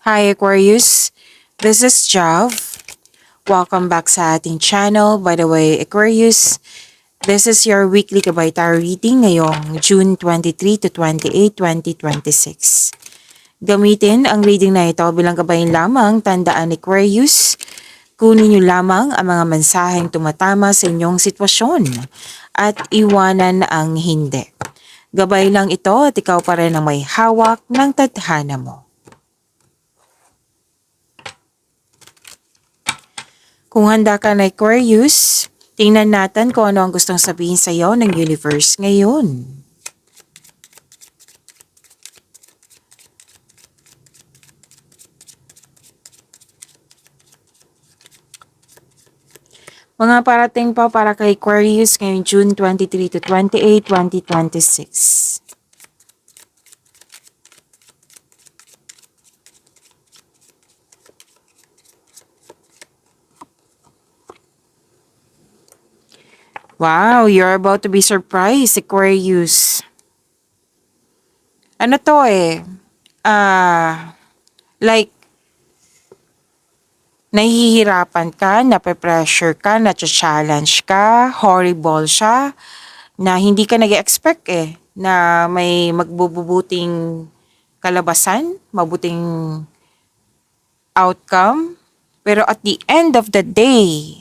Hi Aquarius, this is Jav. Welcome back sa ating channel. By the way, Aquarius, this is your weekly Gabay Tarot reading ngayong June 23 to 28, 2026. Gamitin ang reading na ito bilang gabayin lamang. Tandaan Aquarius, kunin niyo lamang ang mga mensaheng tumatama sa inyong sitwasyon at iwanan ang hindi. Gabay lang ito at ikaw pa rin ang may hawak ng tadhana mo. Kung handa ka na Aquarius, tingnan natin kung ano ang gustong sabihin sa iyo ng universe ngayon. Mga parating pa para kay Aquarius ngayong June 23 to 28, 2026. Wow, you're about to be surprised, Aquarius. Ano to like, nahihirapan ka, nape-pressure ka, na-challenge ka, horrible siya, na hindi ka nag-expect na may magbubuting kalabasan, mabuting outcome. Pero at the end of the day,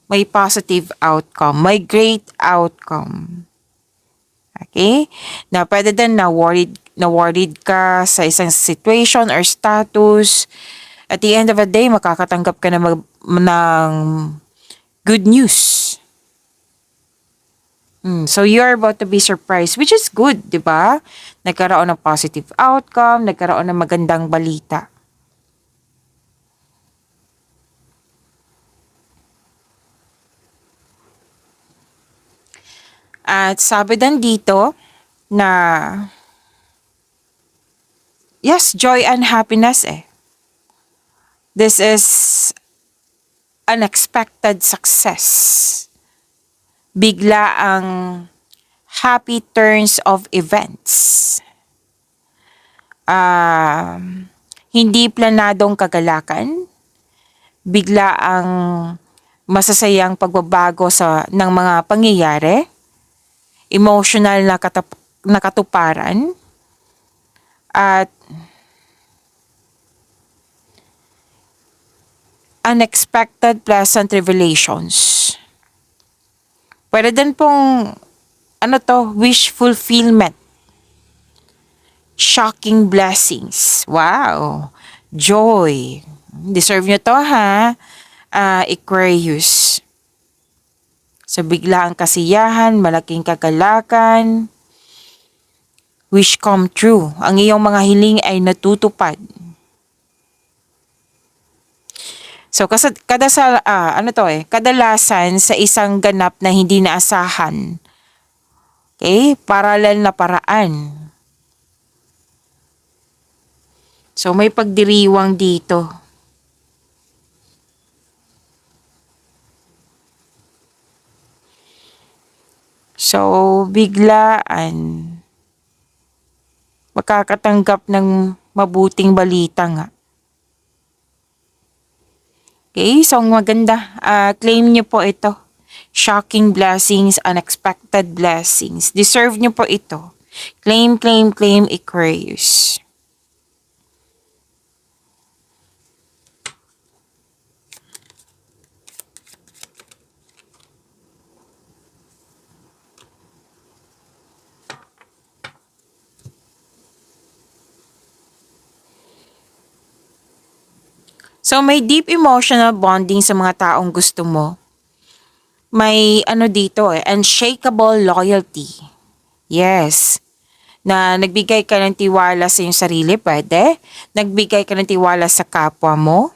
may positive outcome, may great outcome. Okay? Na pwede din na worried ka sa isang situation or status. At the end of the day, makakatanggap ka ng good news. So you're about to be surprised, which is good, di ba? Nagkaroon ng positive outcome, nagkaroon ng magandang balita. At sabi din dito na yes, joy and happiness This is unexpected success. Bigla ang happy turns of events. Hindi planadong kagalakan. Bigla ang masasayang pagbabago ng mga pangyayari. Emotional na katuparan. At unexpected pleasant revelations. Pwede din pong wish fulfillment. Shocking blessings. Wow. Joy. Deserve nyo to Aquarius. So bigla ang kasiyahan, malaking kagalakan. Wish come true. Ang iyong mga hiling ay natutupad. So kadalasan sa isang ganap na hindi naasahan. Okay? Paralel na paraan. So may pagdiriwang dito. So biglaan makakatanggap ng mabuting balita nga. Okay, so maganda. Claim niyo po ito. Shocking blessings, unexpected blessings. Deserve niyo po ito. Claim, claim, claim, Aquarius. So may deep emotional bonding sa mga taong gusto mo. May dito unshakable loyalty. Yes. Na nagbigay ka ng tiwala sa iyong sarili, pwede. Nagbigay ka ng tiwala sa kapwa mo.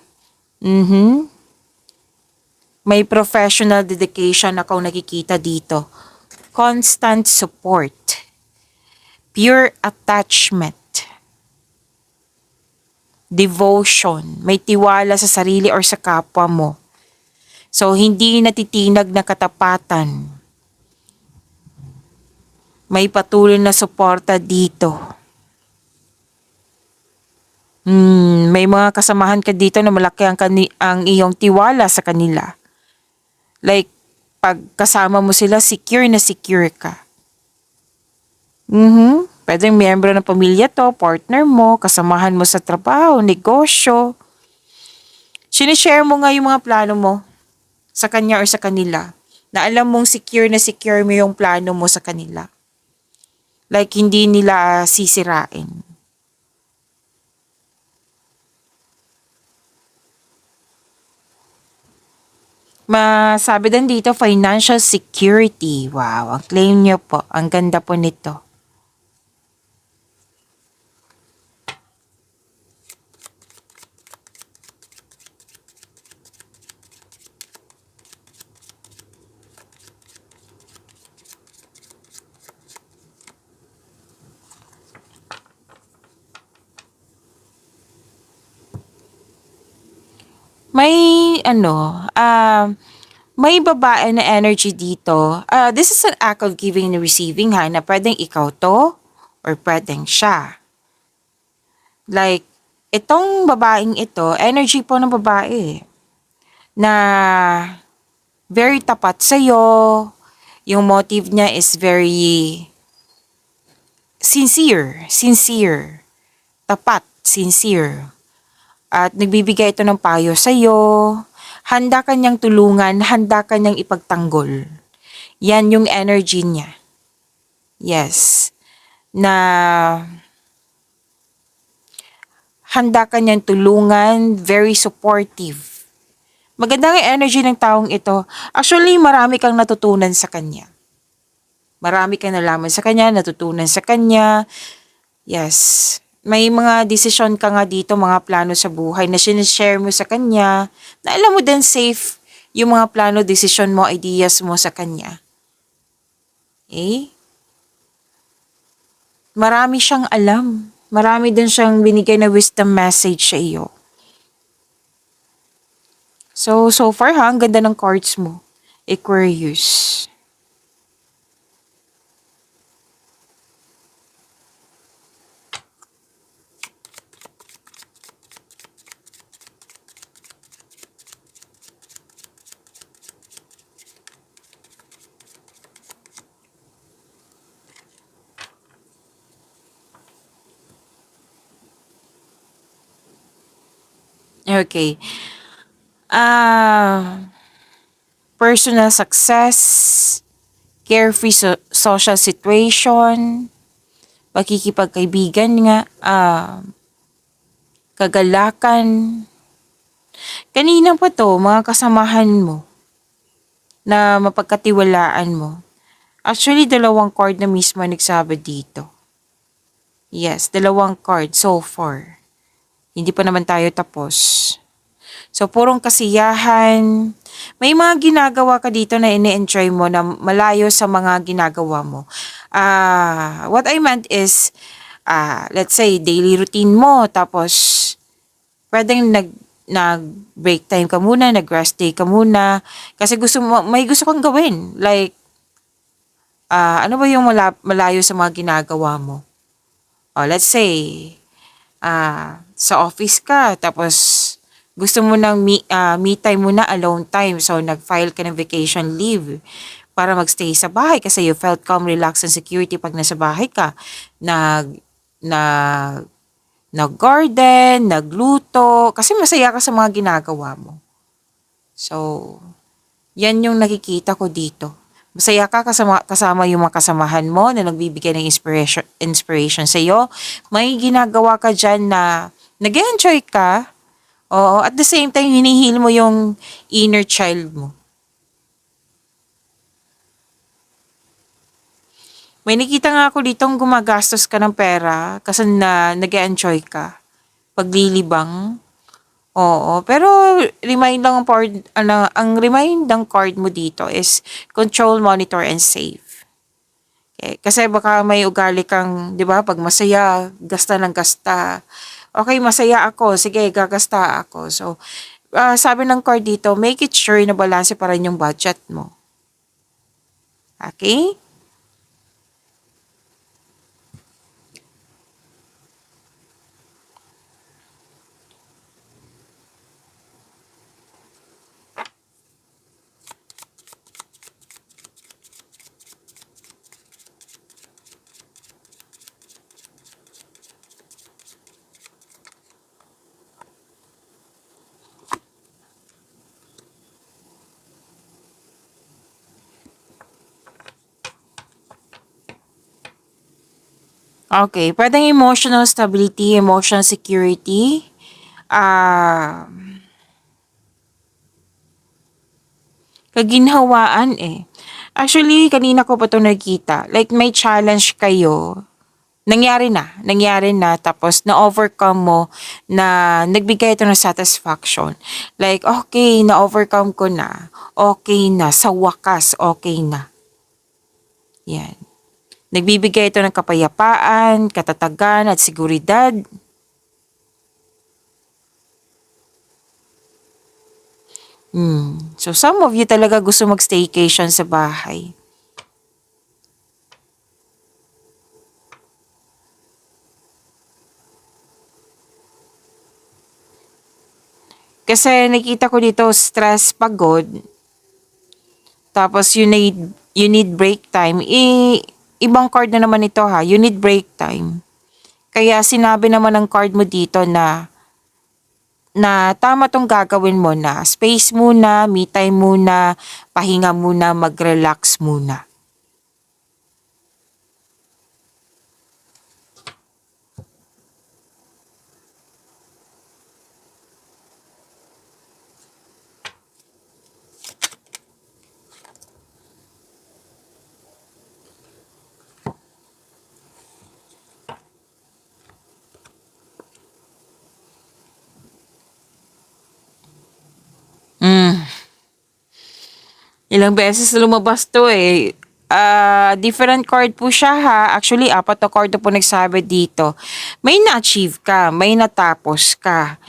May professional dedication ako nakikita dito. Constant support. Pure attachment. Devotion. May tiwala sa sarili or sa kapwa mo. So, hindi natitinag na katapatan. May patuloy na suporta dito. May mga kasamahan ka dito na malaki ang iyong tiwala sa kanila. Like, pag kasama mo sila, secure na secure ka. Pwedeng miyembro ng pamilya to, partner mo, kasamahan mo sa trabaho, negosyo. Sinishare mo nga yung mga plano mo sa kanya or sa kanila, na alam mong secure na secure mo yung plano mo sa kanila. Like, hindi nila sisirain. Masabi din dito, financial security. Wow, ang claim nyo po. Ang ganda po nito. May may babae na energy dito. This is an act of giving and receiving ha, na pwedeng ikaw to or pwedeng siya. Like, itong babaeng ito, energy po ng babae na very tapat sa'yo. Yung motive niya is very sincere, tapat, sincere. At nagbibigay ito ng payo sa'yo. Handa ka niyang tulungan, handa ka niyang ipagtanggol. Yan yung energy niya. Yes. Na handa ka niyang tulungan, very supportive. Maganda ang energy ng taong ito. Actually, marami kang natutunan sa kanya. Marami kang nalaman sa kanya, natutunan sa kanya. Yes. May mga desisyon ka nga dito, mga plano sa buhay na sinishare mo sa kanya, na alam mo din safe yung mga plano, desisyon mo, ideas mo sa kanya. Okay? Marami siyang alam. Marami din siyang binigay na wisdom message sa iyo. So far ha, ang ganda ng cards mo. Aquarius. Okay. Personal success, carefree social situation, pakikipagkaibigan nga, kagalakan. Kanina pa to, mga kasamahan mo na mapagkatiwalaan mo. Actually, dalawang card na mismo nagsabi dito. Yes, dalawang card so far. Hindi pa naman tayo tapos. So, purong kasiyahan. May mga ginagawa ka dito na ini-enjoy mo na malayo sa mga ginagawa mo. What I meant is, let's say, daily routine mo, tapos pwedeng nag-break time ka muna, nag-rest day ka muna, kasi may gusto kang gawin. Like, ano ba yung malayo sa mga ginagawa mo? Let's say, sa office ka, tapos gusto mo ng me time muna, alone time. So, nag-file ka ng vacation leave para magstay sa bahay kasi you felt calm, relaxed, and security pag nasa bahay ka. Nag-garden, nagluto, kasi masaya ka sa mga ginagawa mo. So, yan yung nakikita ko dito. Masaya ka kasama yung mga kasamahan mo na nagbibigay ng inspiration sa iyo. May ginagawa ka dyan na nag-enjoy ka. Oo, at the same time, hinihil mo yung inner child mo. May nakita nga ako ditong gumagastos ka ng pera kasi nag-enjoy ka. Paglilibang. Oo, pero remind lang ang remind ng card mo dito is control, monitor, and save. Okay? Kasi baka may ugali kang, di ba, pag masaya, gasta ng gasta. Okay, masaya ako, sige, gagasta ako. So, sabi ng card dito, make it sure na balanse pa rin yung budget mo. Okay? Okay, pwedeng emotional stability, emotional security, ah, kaginhawaan eh. Actually, kanina ko pa 'to nakita. Like may challenge kayo, nangyari na tapos na-overcome mo na nagbigay ito ng satisfaction. Like, okay, na-overcome ko na. Okay na, sa wakas, okay na. Yan. Nagbibigay ito ng kapayapaan, katatagan at seguridad. So some of you talaga gusto mag-staycation sa bahay. Kasi nakita ko dito stress, pagod, tapos you need break time. Ibang card na naman ito ha. You need break time. Kaya sinabi naman ng card mo dito na tama tong gagawin mo na space muna, me time muna, pahinga muna, mag-relax muna. Mm. Ilang beses lumabas to eh. Different card po siya ha. Actually, apat na card na po nagsabi dito. May na-achieve ka, may natapos ka.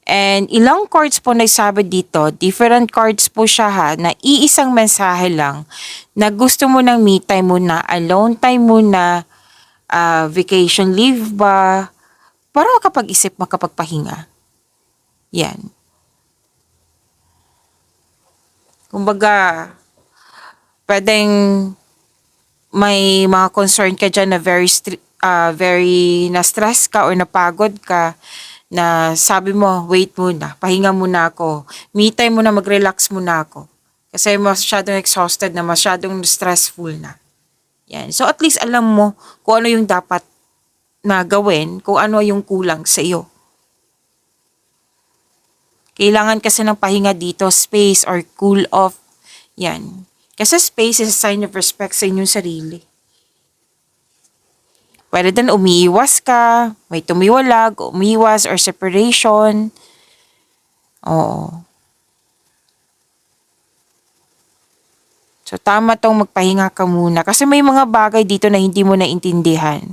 And ilang cards po nagsabi dito, different cards po siya ha, na iisang mensahe lang na gusto mo ng me time muna, alone time muna, vacation leave ba, para makapag-isip, makapagpahinga. Yan. Kumbaga, pwedeng may mga concern ka dyan na very na-stress ka or napagod ka na sabi mo, wait muna, pahinga muna ako. Me time muna, mag-relax muna ako. Kasi masyadong exhausted na, masyadong stressful na. Yan. So at least alam mo kung ano yung dapat na gawin, kung ano yung kulang sa iyo. Kailangan kasi ng pahinga dito, space or cool off. Yan. Kasi space is a sign of respect sa inyong sarili. Pwede din umiiwas ka, may tumiwalag, umiiwas or separation. Oo. So tama tong magpahinga ka muna kasi may mga bagay dito na hindi mo naintindihan.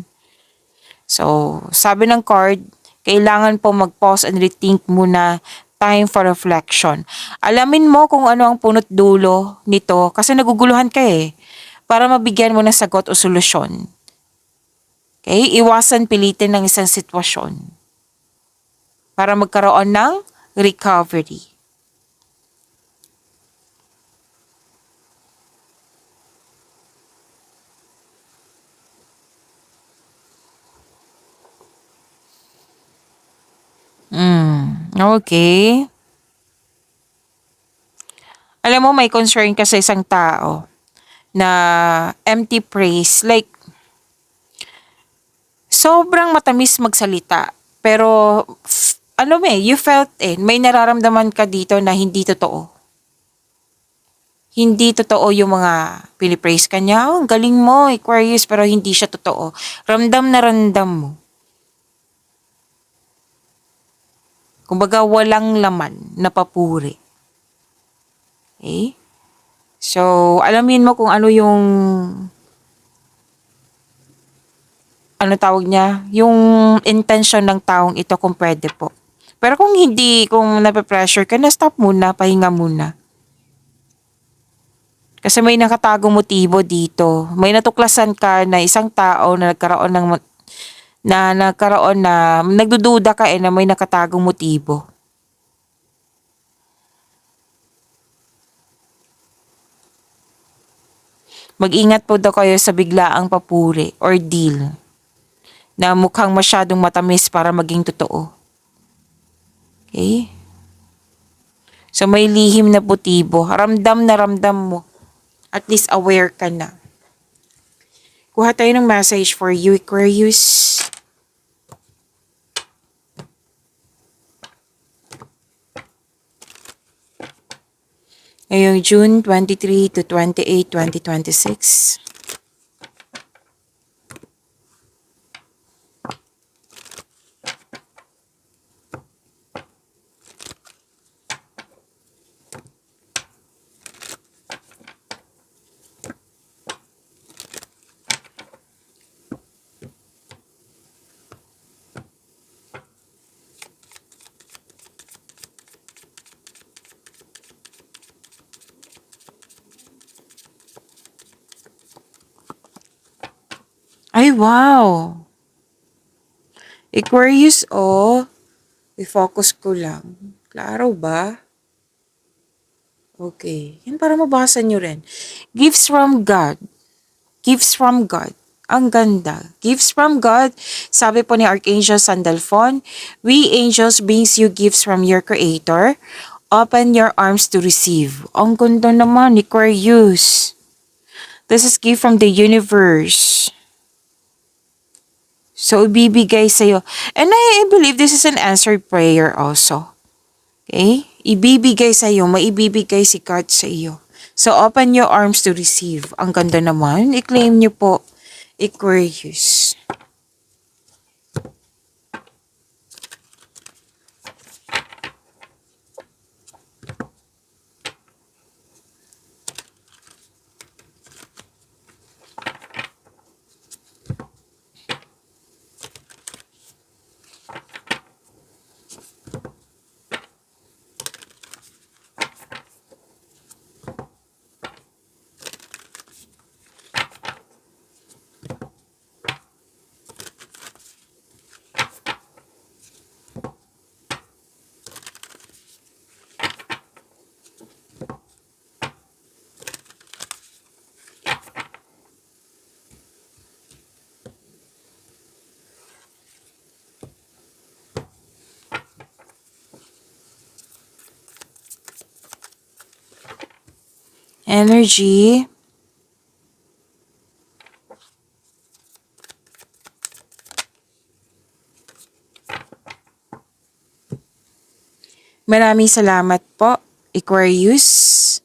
So sabi ng card, kailangan po mag-pause and rethink muna, time for reflection. Alamin mo kung ano ang punot dulo nito kasi naguguluhan ka eh para mabigyan mo ng sagot o solusyon. Okay? Iwasan pilitin ng isang sitwasyon para magkaroon ng recovery. Okay. Alam mo, may concern ka sa isang tao na empty praise. Like, sobrang matamis magsalita. Pero, you felt may nararamdaman ka dito na hindi totoo. Hindi totoo yung mga pinipraise ka niya. Oh, ang galing mo, Aquarius, pero hindi siya totoo. Ramdam na ramdam mo. Kumbaga, walang laman na papuri. Okay? So, alamin mo kung ano yung ano tawag niya, yung intention ng taong ito kung pwede po. Pero kung hindi, kung nape-pressure ka na, stop muna, pahinga muna. Kasi may nakatagong motibo dito. May natuklasan ka na isang tao na nagdududa ka na may nakatagong motibo. Mag-ingat po daw kayo sa biglaang papuri or deal na mukhang masyadong matamis para maging totoo. Okay? So may lihim na motibo. Ramdam na ramdam mo. At least aware ka na. Kuha tayo ng message for you, Aquarius. Ngayong June 23 to 28, 2026. Ay, wow! Aquarius, oh. I-focus ko lang. Klaro ba? Okay. Yan para mabasa nyo rin. Gifts from God. Gifts from God. Ang ganda. Gifts from God. Sabi po ni Archangel Sandalphon, we angels brings you gifts from your Creator. Open your arms to receive. Ang ganda naman, Aquarius. This is gift from the universe. So, ibibigay sa'yo. And I believe this is an answered prayer also. Okay? Ibibigay sa'yo, maibibigay si God sa iyo. So, open your arms to receive. Ang ganda naman. I-claim nyo po, Aquarius. Energy. Maraming salamat po, Aquarius.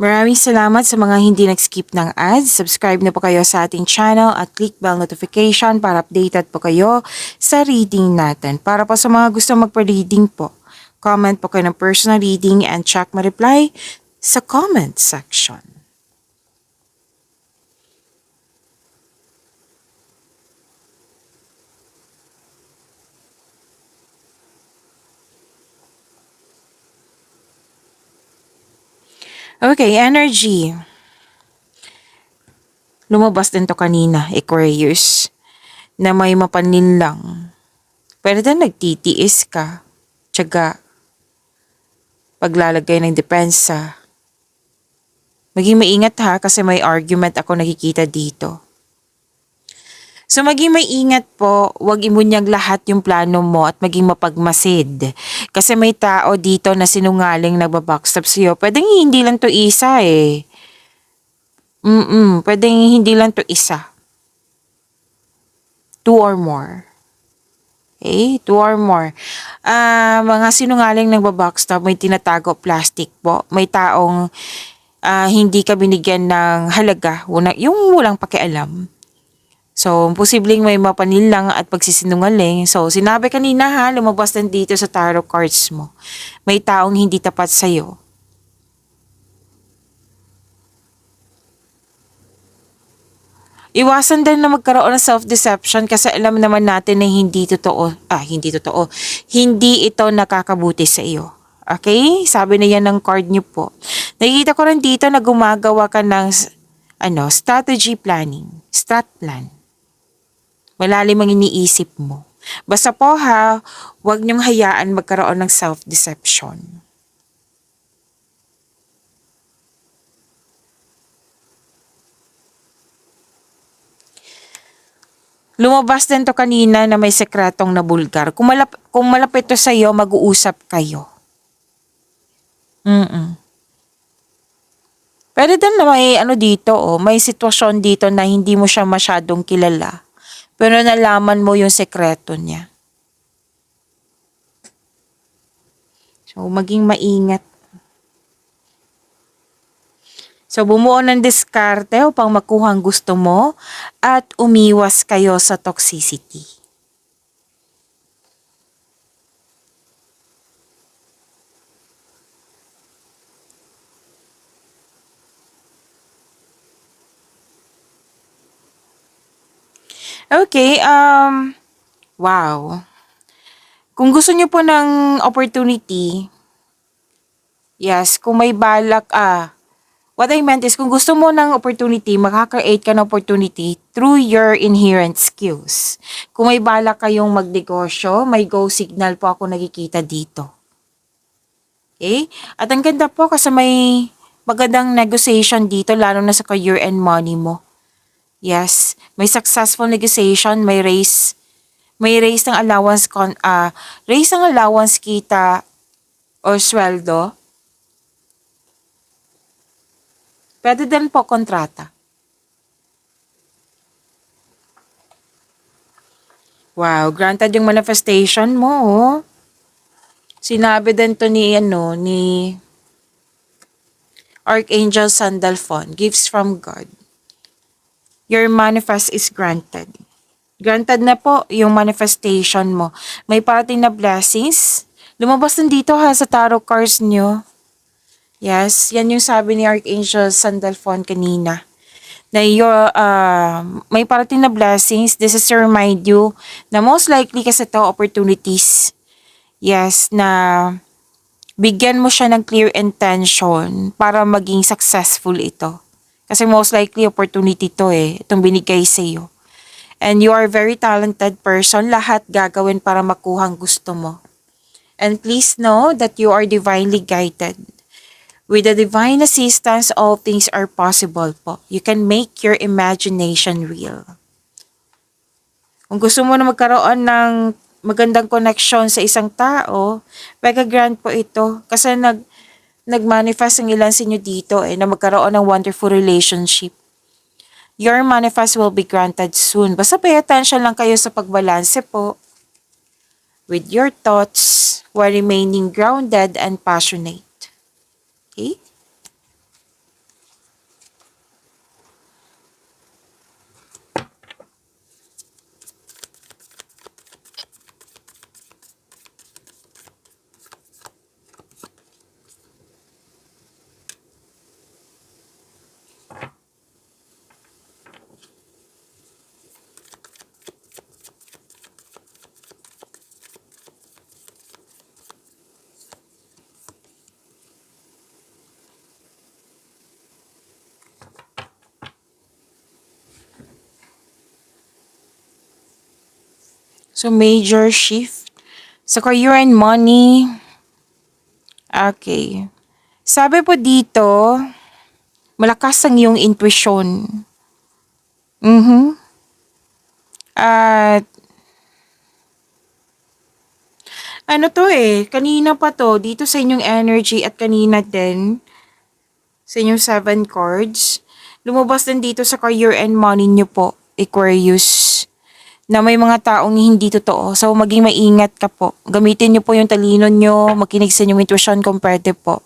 Maraming salamat sa mga hindi nag-skip ng ads. Subscribe na po kayo sa ating channel at click bell notification para updated po kayo sa reading natin. Para po sa mga gusto magpa-reading po, comment po kayo ng personal reading and check my reply sa comment section. Okay, energy. Lumabas din to kanina, Aquarius, na may mapanin lang. Pero din nagtitiis ka, tiyaga, paglalagay ng depensa. Maging maingat ha kasi may argument ako nakikita dito. So maging maingat po, huwag imunyag lahat yung plano mo at maging mapagmasid. Kasi may tao dito na sinungaling nagbabackstab sa'yo. Pwedeng hindi lang to isa eh. Pwedeng hindi lang to isa. 2 or more. Okay? 2 or more. Mga sinungaling nagbabackstab, may tinatago plastic po. May taong hindi ka binigyan ng halaga. Yung walang pakialam. So, posibleng may mapanil lang at pagsisinungaling. So, sinabi kanina ha, lumabas din dito sa tarot cards mo. May taong hindi tapat sa'yo. Iwasan din na magkaroon ng self-deception kasi alam naman natin na hindi totoo. Hindi ito nakakabuti sa iyo. Okay? Sabi na yan ng card niyo po. Nakikita ko rin dito na gumagawa ka ng strategy planning. Strat plan. Malalim ang iniisip mo. Basta po ha, huwag niyong hayaan magkaroon ng self-deception. Lumabas din to kanina na may sekretong nabulgar. Kung malapit to sa'yo, mag-uusap kayo. Pwede din na may ano dito, oh, may sitwasyon dito na hindi mo siya masyadong kilala. Pero nalaman mo yung sekreto niya. So, maging maingat. So, bumuo ng diskarte upang makuha ang gusto mo at umiwas kayo sa toxicity. Okay, wow. Kung gusto niyo po ng opportunity, yes, kung may balak, what I meant is kung gusto mo ng opportunity, makaka-create ka ng opportunity through your inherent skills. Kung may balak kayong magnegosyo, may go signal po ako nakikita dito. Okay? At ang ganda po kasi may magandang negotiation dito, lalo na sa career and money mo. Yes, may successful negotiation, may raise ng allowance raise ng allowance kita or sweldo. Pwede din po kontrata. Wow, granted yung manifestation mo, oh. Sinabi din to ni Archangel Sandalphon, gifts from God. Your manifest is granted. Granted na po yung manifestation mo. May parating na blessings. Lumabas din dito ha sa tarot cards nyo. Yes, yan yung sabi ni Archangel Sandalphon kanina. Na may parating na blessings. This is to remind you na most likely kasi to opportunities. Yes, na bigyan mo siya ng clear intention para maging successful ito. Kasi most likely opportunity to itong binigay sa iyo. And you are a very talented person. Lahat gagawin para makuha ang gusto mo. And please know that you are divinely guided. With the divine assistance, all things are possible po. You can make your imagination real. Kung gusto mo na magkaroon ng magandang connection sa isang tao, pag-grant po ito. Kasi nag-manifest ang ilan sa inyo dito na magkaroon ng wonderful relationship. Your manifest will be granted soon. Basta pay attention lang kayo sa pagbalanse po with your thoughts while remaining grounded and passionate. Okay? So, major shift. Sa career and money. Okay. Sabi po dito, malakas ang iyong intuition. At, ano to kanina pa to, dito sa inyong energy at kanina din, sa inyong 7 cards, lumabas din dito sa career and money nyo po, Aquarius, na may mga taong hindi totoo. So, maging maingat ka po. Gamitin nyo po yung talino nyo, makinig sa inyong intuition kung pwede po.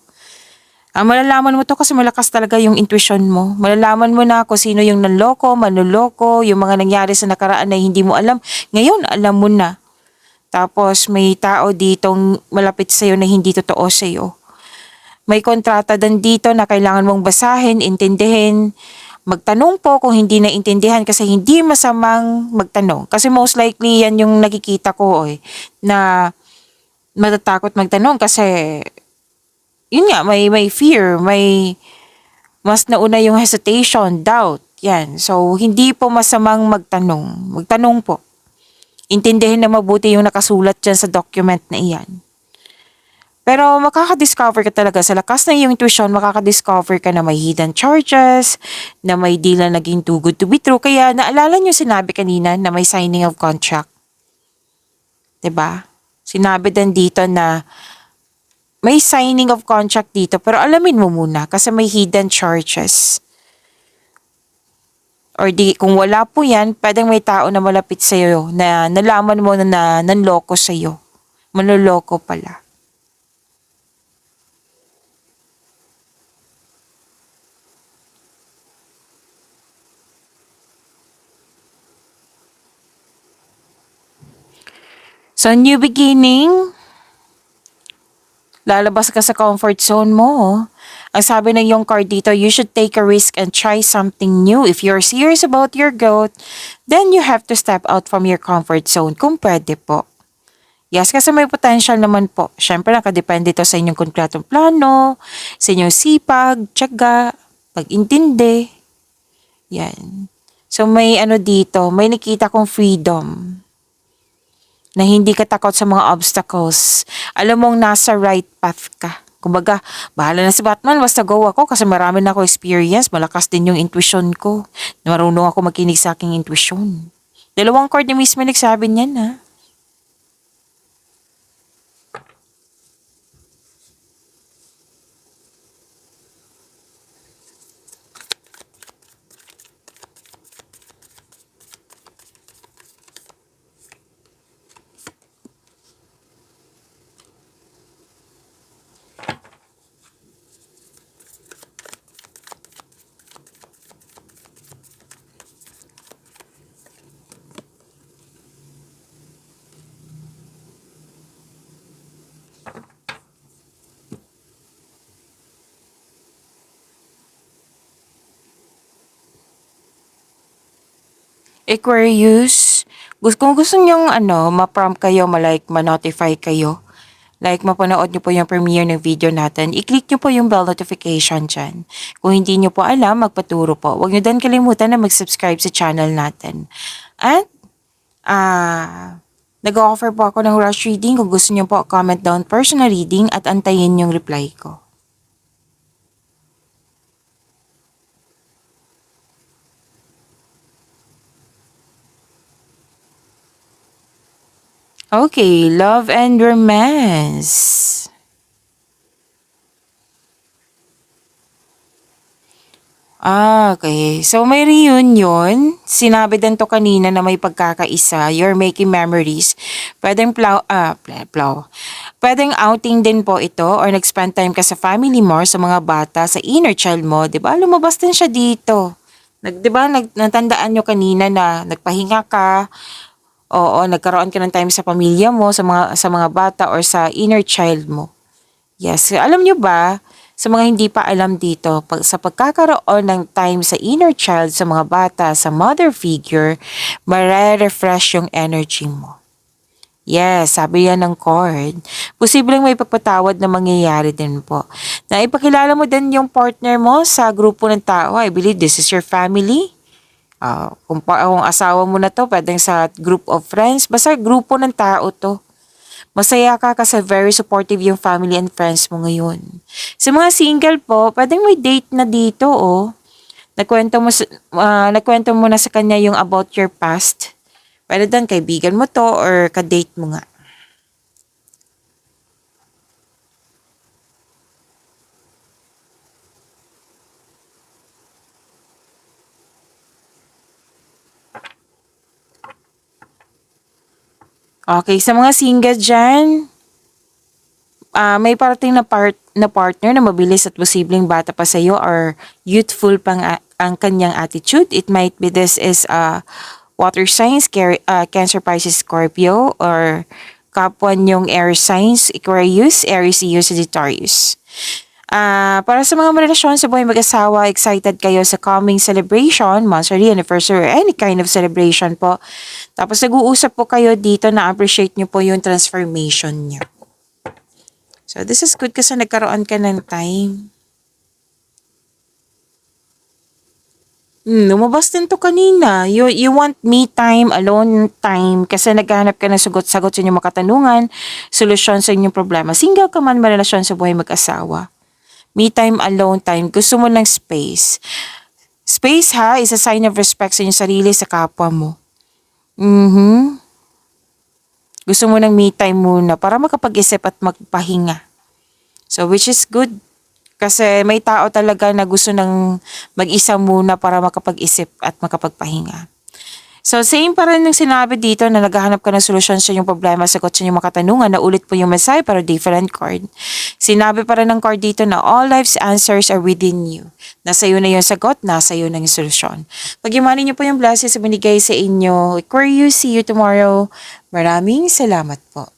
Malalaman mo to kasi malakas talaga yung intuition mo. Malalaman mo na kung sino yung nanloko, manloloko, yung mga nangyari sa nakaraan na hindi mo alam. Ngayon, alam mo na. Tapos, may tao ditong malapit sa'yo na hindi totoo sa'yo. May kontrata din dito na kailangan mong basahin, intindihin. Magtanong po kung hindi naintindihan kasi hindi masamang magtanong. Kasi most likely yan yung nakikita ko na matatakot magtanong kasi yun nga, may fear, may mas nauna yung hesitation, doubt, yan. So, hindi po masamang magtanong. Magtanong po. Intindihin na mabuti yung nakasulat dyan sa document na iyan. Pero makaka-discover ka talaga sa lakas ng iyong intuition, makaka-discover ka na may hidden charges, na may deal na naging too good to be true. Kaya naalala niyo sinabi kanina na may signing of contract. 'Di ba? Sinabi din dito na may signing of contract dito, pero alamin mo muna kasi may hidden charges. Or di, kung wala po yan, pwedeng may tao na malapit sa'yo na nalaman mo na nanloko sa'yo. Manloloko pala. So, new beginning, lalabas ka sa comfort zone mo. Ang sabi ng yung card dito, you should take a risk and try something new. If you're serious about your growth, then you have to step out from your comfort zone kung pwede po. Yes, kasi may potential naman po. Siyempre, nakadepende ito sa inyong konkretong plano, sa inyong sipag, tiyaga, pag-intindi. Yan. So, may ano dito, may nakita kong freedom na hindi ka takot sa mga obstacles. Alam mong nasa right path ka. Kumbaga, bahala na si Batman, basta go ako kasi marami na ako experience, malakas din yung intuition ko. Marunong ako makinig sa aking intuition. Dalawang card na mismo nagsabi niyan, ha? Aquarius, kung gusto nyong ma-prompt kayo, ma-like, ma-notify kayo, like mapanood nyo po yung premiere ng video natin, i-click nyo po yung bell notification dyan. Kung hindi nyo po alam, magpaturo po. Huwag nyo din kalimutan na mag-subscribe sa channel natin. At, nag-offer po ako ng rush reading. Kung gusto nyo po, comment down personal reading at antayin yung reply ko. Okay, love and romance. Okay. So, may reunion. Sinabi din to kanina na may pagkakaisa. You're making memories. Pwedeng Pwedeng outing din po ito or nag-spend time ka sa family mo, sa mga bata, sa inner child mo. 'Di ba? Lumabas din siya dito. 'Di ba, natandaan nyo kanina na nagpahinga ka. Oo, nagkaroon ka ng time sa pamilya mo, sa mga bata or sa inner child mo. Yes, alam nyo ba, sa mga hindi pa alam dito, sa pagkakaroon ng time sa inner child, sa mga bata, sa mother figure, mare-refresh yung energy mo. Yes, sabi yan ng card. Posibleng may pagpatawad na mangyayari din po. Na ipakilala mo din yung partner mo sa grupo ng tao. I believe this is your family. Kung asawa mo na to, pwedeng sa group of friends. Basta grupo ng tao to. Masaya ka kasi very supportive yung family and friends mo ngayon. Sa mga single po, pwedeng may date na dito, oh. Nagkwento mo na sa kanya yung about your past. Pwede din kaibigan mo to or ka-date mo nga. Okay, sa mga single dyan, may parating na partner na mabilis at posibleng bata pa sa'yo or youthful pang ang kanyang attitude. It might be this is water signs, Cancer, Pisces, Scorpio, or kapwa niyong air signs, Aquarius, Aries, Leo, Sagittarius. Para sa mga relasyon sa buhay mag-asawa, excited kayo sa coming celebration, monthly anniversary, or any kind of celebration po. Tapos nag-uusap po kayo dito na appreciate nyo po yung transformation nyo. So, this is good kasi nagkaroon ka ng time. Lumabas din to kanina. You want me time, alone time, kasi naghahanap ka ng sagot-sagot sa inyong mga katanungan, solusyon sa inyong problema. Single ka man, marelasyon sa buhay mag-asawa. Me time, alone time. Gusto mo ng space. Space ha, is a sign of respect sa inyong sarili, sa kapwa mo. Gusto mo ng me time muna para makapag-isip at magpahinga. So which is good kasi may tao talaga na gusto ng mag-isa muna para makapag-isip at makapagpahinga. So, same pa rin yung sinabi dito na naghahanap ka ng solusyon sa yung problema, sagot sa yung mga katanungan, na ulit po yung mensahe pero different card. Sinabi pa rin ng card dito na all life's answers are within you. Nasa iyo na yung sagot, nasa iyo na yung solusyon. Pag-imanin niyo po yung blessings na binigay sa inyo. Aquarius, see you tomorrow. Maraming salamat po.